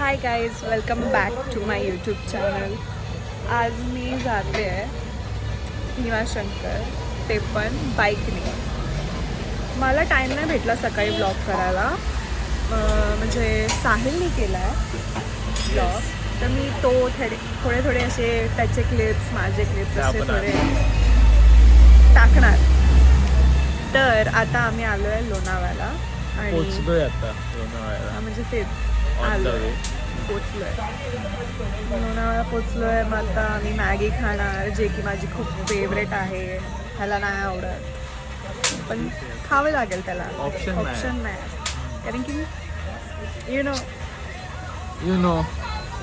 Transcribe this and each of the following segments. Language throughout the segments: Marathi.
High guys, welcome back to my YouTube channel. आज मी जाते आहे भीमाशंकर, ते पण बाईकने. मला टाईम नाही भेटला सकाळी ब्लॉग करायला, म्हणजे साहिलने केला आहे ब्लॉग. तर मी तो थोडे असे त्याचे क्लिप्स, माझे क्लिप्स असे थोडे टाकणार. तर आता आम्ही आलो आहे लोणावळ्याला आणि पोचलोय आता लोणावळ्याला. म्हणजे तेच आलो आहे, पोचलो आहे लोणावळा, पोचलो आहे. मग आता आम्ही मॅगी खाणार, जे की माझी खूप फेवरेट आहे. ह्याला नाही आवडत पण खावे लागेल, त्याला ऑप्शन नाही, कारण की you know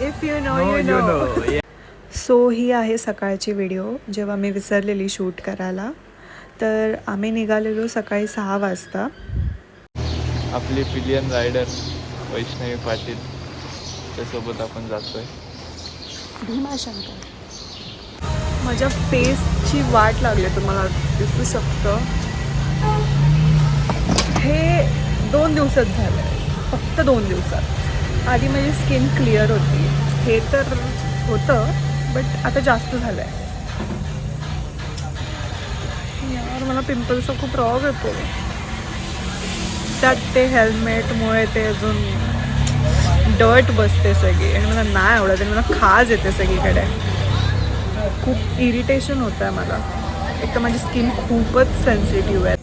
if you know. So ही आहे सकाळची व्हिडिओ, जेव्हा मी विसरलेली शूट करायला. तर आम्ही निघालेलो सकाळी 6 वाजता. आपली पिलियन रायडर वैष्णवी पाटील त्यासोबत आपण जातोय भीमाशंकर. माझ्या फेसची वाट लागली, तुम्हाला दिसू शकतं. हे 2 दिवसात झालं आहे, फक्त 2 दिवसात. आधी माझी स्किन क्लिअर होती, हे तर होतं बट आता जास्त झालं आहे. यार मला पिंपल्सचा खूप रॉग येतो. त्यात ते हेल्मेटमुळे ते अजून डर्ट बसते सगळी आणि मला नाही आवडत आणि मला खाज येते सगळीकडे. खूप इरिटेशन होतं आहे मला. एक तर माझी स्किन खूपच सेन्सिटिव्ह आहे.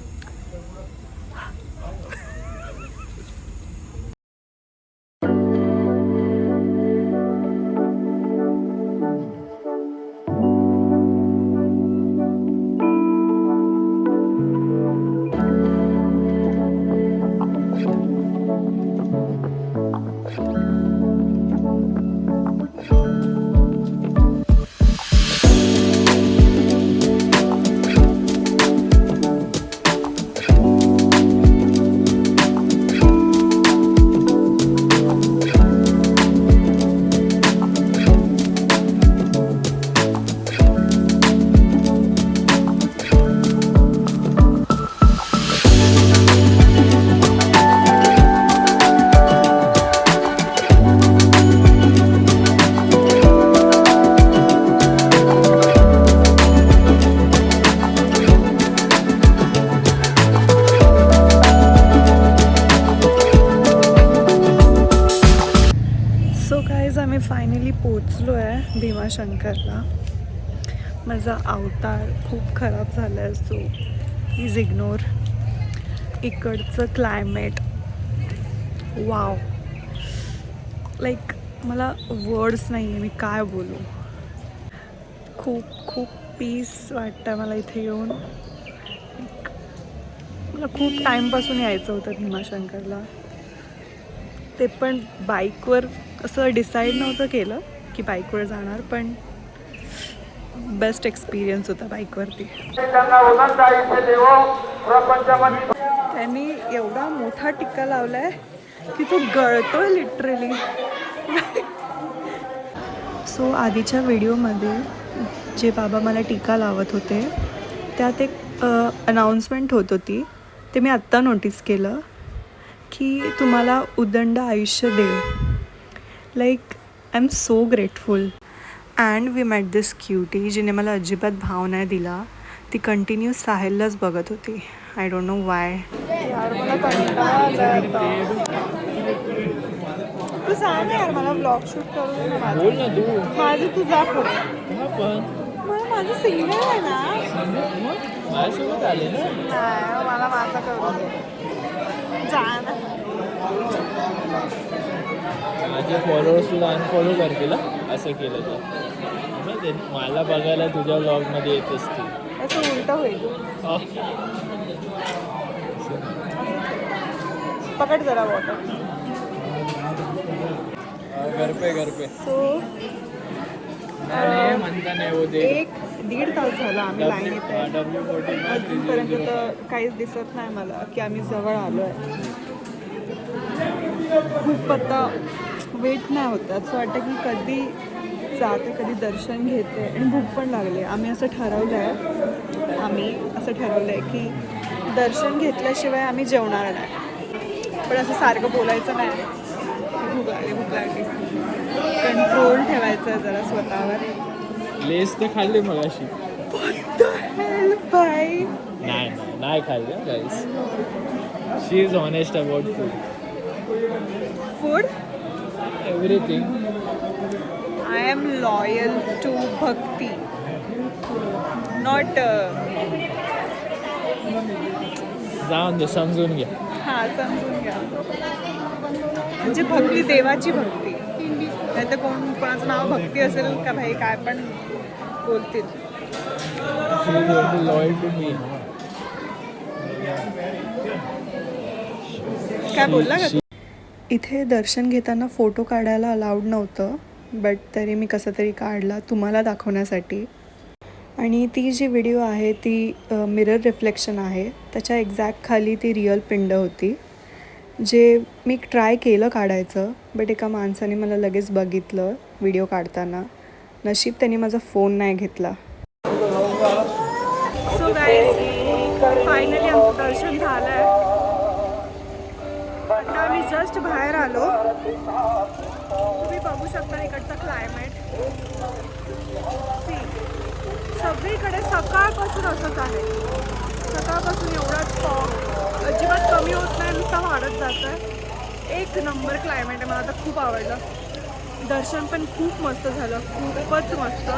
आम्ही फायनली पोचलो आहे भीमाशंकरला. माझा अवतार खूप खराब झाला आहे, सो प्लीज इग्नोर. इकडचं क्लायमेट वाव, लाईक मला वर्ड्स नाही आहे, मी काय बोलू. खूप पीस वाटतं आहे मला इथे येऊन. मला खूप टाईमपासून यायचं होतं भीमाशंकरला, ते पण बाईकवर. असं डिसाईड नव्हतं केलं की बाईकवर जाणार, पण बेस्ट एक्सपिरियन्स होता बाईकवरती. त्यांनी एवढा मोठा टिक्का लावला आहे की तो गळतोय लिटरली. सो आधीच्या व्हिडिओमध्ये जे बाबा मला टिक्का लावत होते त्यात एक अनाऊन्समेंट होत होती, ते मी आत्ता नोटीस केलं की तुम्हाला उदंड आयुष्य देव. Like I am so grateful. And we met this cutie, जिने मला अजिबात भाव नाही दिला. ती कंटिन्यू साहिललाच बघत होती. I don't know Y. यार मला तू सांग यार, मला ब्लॉग शूट करू दे माझं. तू जा पुढे. मला माझं सिंगल आहे ना, माझ्यासोबत आले ना. नाही मला माझं करू दे, जा ना. माझे फॉलोअर्स तुला अनफॉलो करतील असं केलं तर. मला बघायला तुझ्या ब्लॉगमध्ये येत असतील, असं उलट होईल. पकड जरा वॉटर. घर पे सो 1-1.5 तास झाला आम्ही लाईनीत आहे. अजूनपर्यंत तर काहीच दिसत नाही मला की आम्ही जवळ आलो आहे. खूप आता वेट नाही होत, असं वाटतं की कधी जाते, कधी दर्शन घेते. आणि भूक पण लागली. आम्ही असं ठरवलं आहे की दर्शन घेतल्याशिवाय आम्ही जेवणार नाही. पण असं सारखं बोलायचं नाही, भूक लागली. कंट्रोल ठेवायचं आहे जरा स्वतःवर. लेस तर खाल्ले मग अशी बाई नाही खाल्लं guys. She is honest about food. Everything. I am loyal to Bhakti, not जाऊन दे, समजून घ्या. हां समजून घ्या. म्हणजे भक्ती, देवाची भक्ती. नाही तर कोणाचं नाव भक्ती असेल का भाई काय पण बोलतील. लॉयल टू मी. काय बोलला का? इथे दर्शन घेताना फोटो काढायला अलाउड नव्हतं, बट तरी मी कसं तरी काढला तुम्हाला दाखवण्यासाठी. आणि ती जी व्हिडिओ आहे ती मिरर रिफ्लेक्शन आहे, त्याच्या एक्झॅक्ट खाली ती रिअल पिंड होती, जे मी ट्राय केलं काढायचं, बट एका माणसाने मला लगेच बघितलं व्हिडिओ काढताना. नशीब त्यांनी माझा फोन नाही घेतला. सो गाईज, फायनली आमचं दर्शन झालं आहे. आता आम्ही जस्ट बाहेर आलो. तुम्ही बघू शकता इकडचं क्लायमेट. सगळीकडे सकाळपासून असंच आहे. सकाळपासून एवढाच फॉग अजिबात कमी होत नाही, नुसता वाढत जात आहे. एक नंबर क्लायमेट आहे. मला तर खूप आवडलं. दर्शन पण खूप मस्त झालं, खूपच मस्त.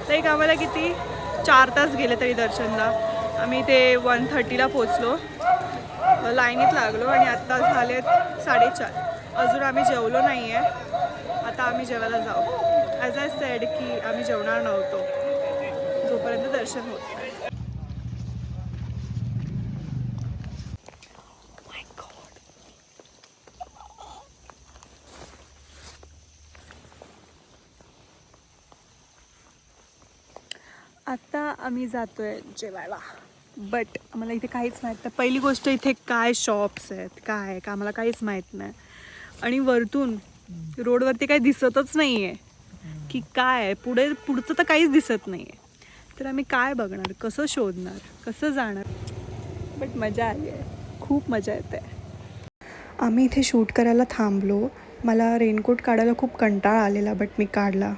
तर एक आम्हाला किती 4 तास गेले तरी दर्शनला. आम्ही ते 1:30ला पोचलो, लाईनीत लागलो आणि आत्ता झालेत 4:30. अजून आम्ही जेवलो नाही आहे. आता आम्ही जेवायला जाऊ. ॲज आय सेड की आम्ही जेवणार नव्हतो जोपर्यंत दर्शन होत नाही. आता आम्ही जातोय जेवायला, बट आम्हाला इथे काहीच माहीत नाही. पहिली गोष्ट इथे काय शॉप्स आहेत काय का आम्हाला काहीच माहीत नाही. आणि वरतून रोडवरती काही दिसतच नाही आहे की काय आहे. पुढचं तर काहीच दिसत नाही आहे. तर आम्ही काय बघणार, कसं शोधणार, कसं जाणार. बट मजा आली आहे, खूप मजा येते. आम्ही इथे शूट करायला थांबलो. मला रेनकोट काढायला खूप कंटाळा आलेला, बट मी काढला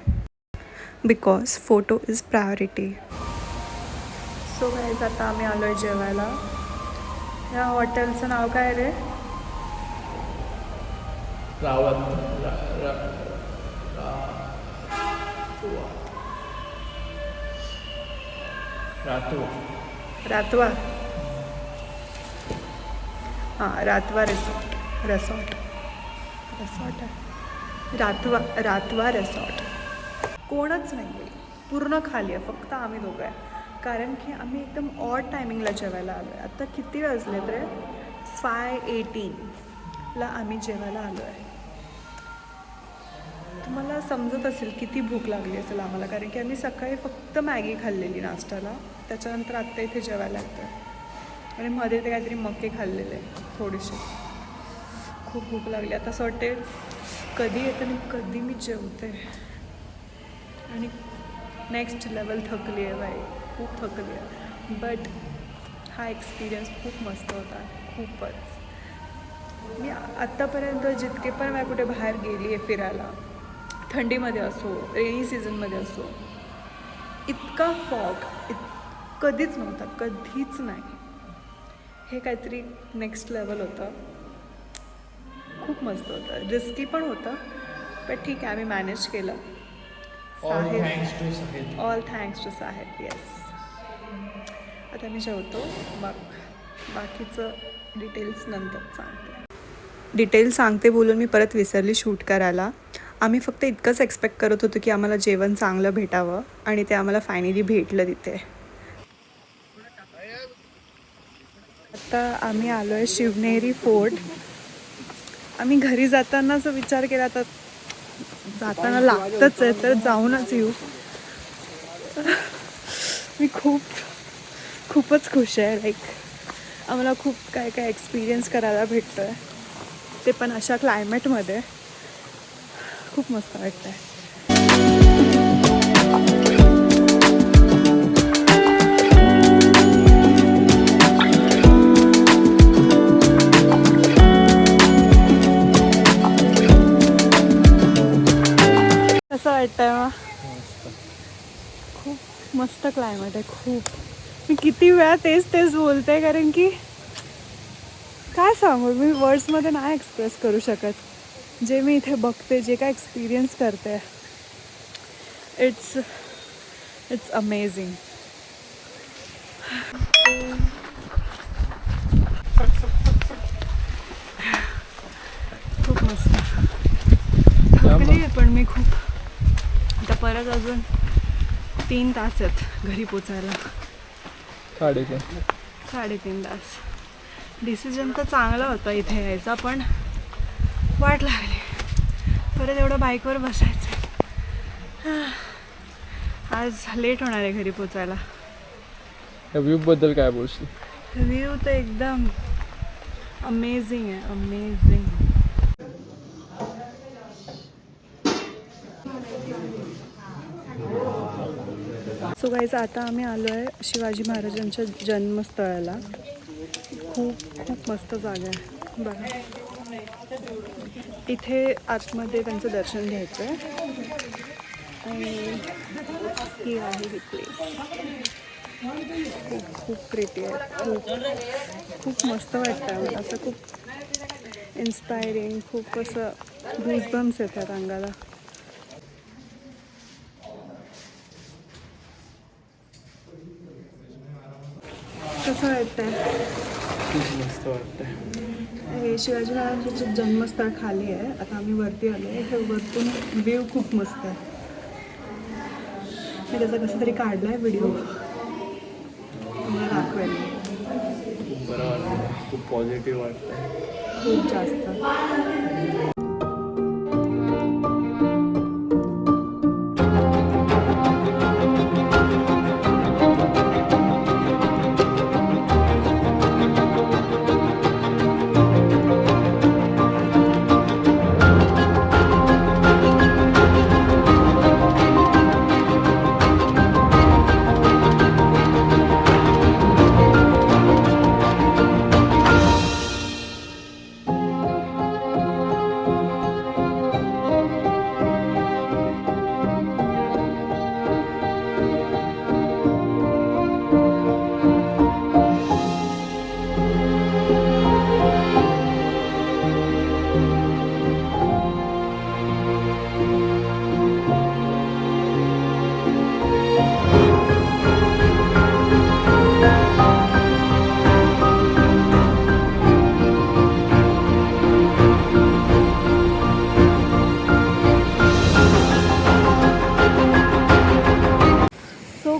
because photo is priority. So guys, आता आम्ही आलो आहे जेवायला. या हॉटेलचं नाव काय रे? रातवा. हां, रातवा रिसॉर्ट आहे. रातवा रिसॉर्ट. कोणच नाही आहे, पूर्ण खाली आहे. फक्त आम्ही दोघं आहे. कारण की आम्ही एकदम ऑड टायमिंगला जेवायला आलो आहे. आता किती वाजले रे? 5:18ला आम्ही जेवायला आलो आहे. तुम्हाला समजत असेल किती भूक लागली असेल आम्हाला, कारण की आम्ही सकाळी फक्त मॅगी खाल्लेली नाश्त्याला. त्याच्यानंतर आत्ता इथे जेवायला येतं आणि मध्ये ते काहीतरी मके खाल्लेले थोडेसे. खूप भूक लागली. आता असं वाटते कधी येतं आणि कधी मी जेवते. आणि नेक्स्ट लेवल थकली आहे बाई, खूप थकली आहे. बट हा एक्सपिरियन्स खूप मस्त होता, खूपच. मी आत्तापर्यंत जितके पण मी कुठे बाहेर गेली आहे फिरायला, थंडीमध्ये असो रेनी सीझनमध्ये असो, इतका फॉग कधीच नव्हता, कधीच नाही. हे काहीतरी नेक्स्ट लेवल होतं. खूप मस्त होतं. रिस्की पण होतं, पण ठीक आहे, आम्ही मॅनेज केलं. ऑल थँक्स टू साहेब. येस. आता मी जेवतो, मग बाकीचं डिटेल्स नंतर सांगते. डिटेल्स सांगते बोलून मी परत विसरली शूट करायला. आम्ही फक्त इतकंच एक्सपेक्ट करत होतो की आम्हाला जेवण चांगलं भेटावं, आणि ते आम्हाला फायनली भेटलं तिथे. आता आम्ही आलो आहे शिवनेरी फोर्ट. आम्ही घरी जाताना असं विचार केला, तर जाताना लागतंच आहे तर जाऊनच येऊ. मी खूपच खुश आहे. लाईक आम्हाला खूप काय काय एक्सपिरियन्स करायला भेटतो आहे, ते पण अशा क्लायमेटमध्ये. खूप मस्त वाटतं आहे. वाटतंय मग? मस्त. खूप मस्त क्लायमेट आहे खूप. मी किती वेळा तेच बोलते कारण की काय सांगू मी वर्ड्समध्ये नाही एक्सप्रेस करू शकत जे मी इथे बघते जे काय एक्सपिरियन्स करते. It's amazing. खूप मस्त. थकली आहे पण मी खूप. आता परत अजून 3 तास आहेत घरी पोचायला. 3.5 तास. डिसिजन तर चांगला होता इथे यायचा पण वाट लागली. परत एवढं बाईकवर बसायचं. आज लेट होणार आहे घरी पोचायला. व्ह्यू बद्दल काय बोलशील? व्ह्यू तर एकदम अमेझिंग आहे. अमेझिंग. सो गाईज आता आम्ही आलो आहे शिवाजी महाराजांच्या जन्मस्थळाला. खूप मस्त जागा आहे बघा. इथे आतमध्ये त्यांचं दर्शन घ्यायचं आहे आणि ही आहे ही प्लेस. खूप प्रिटी आहे. खूप मस्त वाटतं मला. असं खूप इन्स्पायरिंग. खूप असं गूजबम्स येतात अंगाला. कसं वाटतंय? खूप मस्त वाटतंय. हे शिवाजी महाराजांचं जन्मस्थळ खाली आहे. आता आम्ही वरती आलो आहे. हे वरतून व्ह्यू खूप मस्त आहे. मी त्याचा कसा तरी काढला आहे व्हिडिओ तुम्हाला दाखवेल. खूप बरं वाटतं. खूप पॉझिटिव्ह वाटतं. खूप जास्त.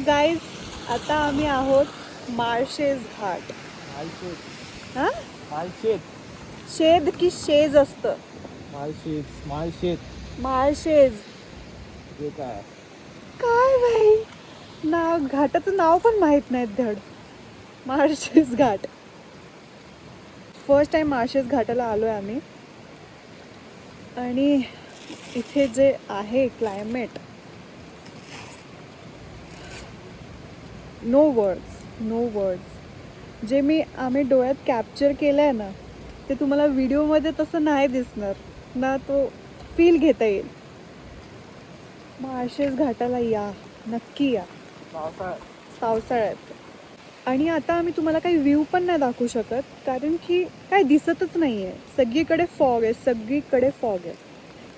गाईज आता आम्ही आहोत माळशेज घाट. हां शेद की शेज असतं? माळशेज. काय बाई नाव घाटाचं नाव पण माहीत नाहीत धड. माळशेज घाट. फर्स्ट टाइम माळशेज घाटाला आलो आहे आम्ही. आणि इथे जे आहे क्लायमेट नो वर्ड्स. जे आम्ही डोळ्यात कॅप्चर केलं आहे ना ते तुम्हाला व्हिडिओमध्ये तसं नाही दिसणार ना. तो फील घेता येईल. माळशेज घाटाला या, नक्की या पावसाळ्यात. आणि आता आम्ही तुम्हाला काही व्ह्यू पण नाही दाखवू शकत कारण की काय दिसतच नाही आहे. सगळीकडे फॉग आहे.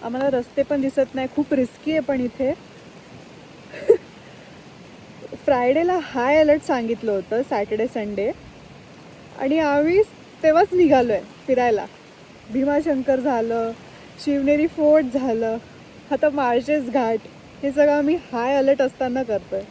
आम्हाला रस्ते पण दिसत नाही. खूप रिस्की आहे पण इथे. फ्रायडेला हाय अलर्ट सांगितलं होतं सॅटर्डे संडे आणि आम्ही तेव्हाच निघालो आहे फिरायला. भीमाशंकर झालं, शिवनेरी फोर्ट झालं, आता माळशेज घाट. हे सगळं आम्ही हाय अलर्ट असताना करतो आहे.